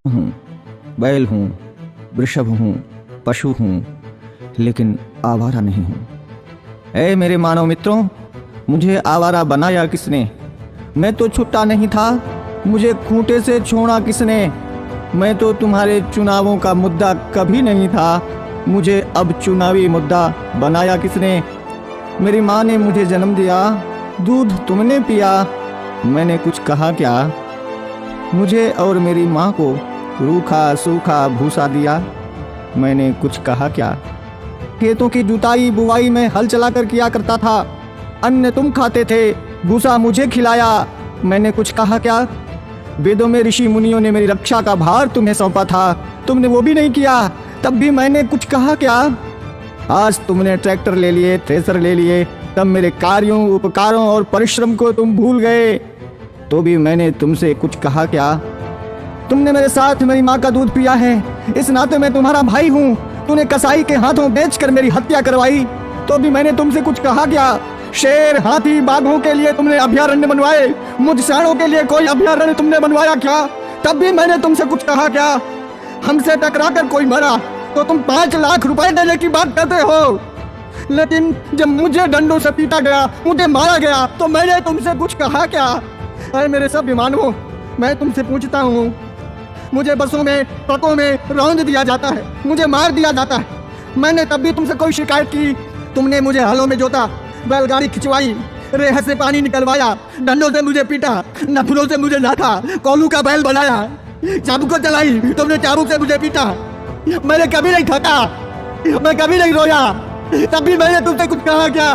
हूँ, बैल हूँ, वृषभ हूँ, पशु हूँ, लेकिन आवारा नहीं हूँ। ऐ मेरे मानव मित्रों, मुझे आवारा बनाया किसने? मैं तो छुट्टा नहीं था, मुझे खूंटे से छोड़ा किसने? मैं तो तुम्हारे चुनावों का मुद्दा कभी नहीं था, मुझे अब चुनावी मुद्दा बनाया किसने? मेरी माँ ने मुझे जन्म दिया, दूध तुमने पिया, मैंने कुछ कहा क्या? मुझे और मेरी माँ को रूखा सूखा भूसा दिया, मैंने कुछ कहा क्या? खेतों की जुताई बुवाई में हल चलाकर किया करता था, अन्न तुम खाते थे, भूसा मुझे खिलाया, मैंने कुछ कहा क्या? वेदों में ऋषि मुनियों ने मेरी रक्षा का भार तुम्हें सौंपा था, तुमने वो भी नहीं किया, तब भी मैंने कुछ कहा क्या? आज तुमने ट्रैक्टर ले लिए, थ्रेसर ले लिए, तब मेरे कार्यों, उपकारों और परिश्रम को तुम भूल गए, तो भी मैंने तुमसे कुछ कहा क्या? तुमने मेरे साथ मेरी माँ का दूध पिया है, इस नाते मैं तुम्हारा भाई हूँ। तूने कसाई के हाथों बेचकर मेरी हत्या करवाई, तो भी मैंने तुमसे कुछ कहा क्या? शेर, हाथी, बाघों के लिए तुमने अभयारण्य बनवाए, मुझ सैणों के लिए कोई अभयारण्य तुमने बनवाया क्या? तब भी मैंने तुमसे कुछ कहा क्या? हमसे टकराकर कोई मरा तो तुम 5 लाख रुपए देने की बात करते हो, लेकिन जब मुझे डंडों से पीटा गया, मुझे मारा गया, तो मैंने तुमसे कुछ कहा क्या? अरे मेरे सब विमानों, मैं तुमसे पूछता हूँ, मुझे बसों में, ट्रकों में रौंद दिया जाता है, मुझे मार दिया जाता है, मैंने तब भी तुमसे कोई शिकायत की? तुमने मुझे हलों में जोता, बैलगाड़ी खिंचवाई, रेह से पानी निकलवाया, डंडों से मुझे पीटा, नफलों से मुझे लाथा, कोलू का बैल बनाया, चाबुक चलाई, तुमने चाबुक से मुझे पीटा, मैंने कभी नहीं थका, मैं कभी नहीं रोया, तब भी मैंने तुमसे कुछ कहा क्या?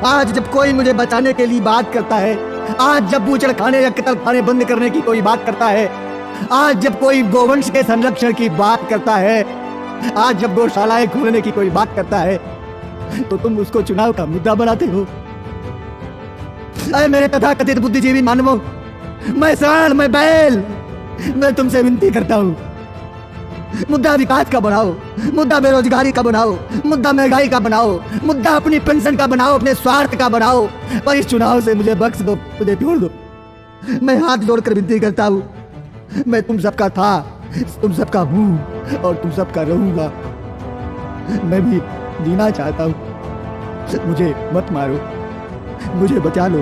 आज जब कोई मुझे बचाने के लिए बात करता है, आज जब बूचड़ खाने या कतल खाने बंद करने की कोई बात करता है, आज जब कोई गोवंश के संरक्षण की बात करता है, आज जब गौशालाएं खोलने की कोई बात करता है, तो तुम उसको चुनाव का मुद्दा बनाते हो। अरे मेरे तथाकथित बुद्धिजीवी मानवों, मैं सांड, मैं बैल, मैं तुमसे विनती करता हूँ, मुद्दा विकास का बनाओ, मुद्दा बेरोजगारी का बनाओ, मुद्दा महंगाई का बनाओ, मुद्दा अपनी पेंशन का बनाओ, अपने स्वार्थ का बनाओ, पर इस चुनाव से मुझे बख्श दो, मुझे छोड़ दो। मैं हाथ जोड़कर विनती करता हूँ, मैं तुम सबका था, तुम सबका हूँ और तुम सबका रहूंगा। मैं भी जीना चाहता हूँ, मुझे मत मारो, मुझे बचा लो,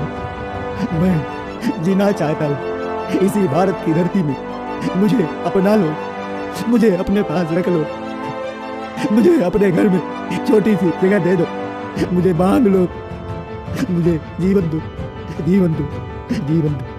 मैं जीना चाहता हूँ इसी भारत की धरती में, मुझे अपना लो, मुझे अपने पास रख लो, मुझे अपने घर में छोटी सी जगह दे दो, मुझे बांध लो, मुझे जीवन दो, जीवन दो, जीवन दो।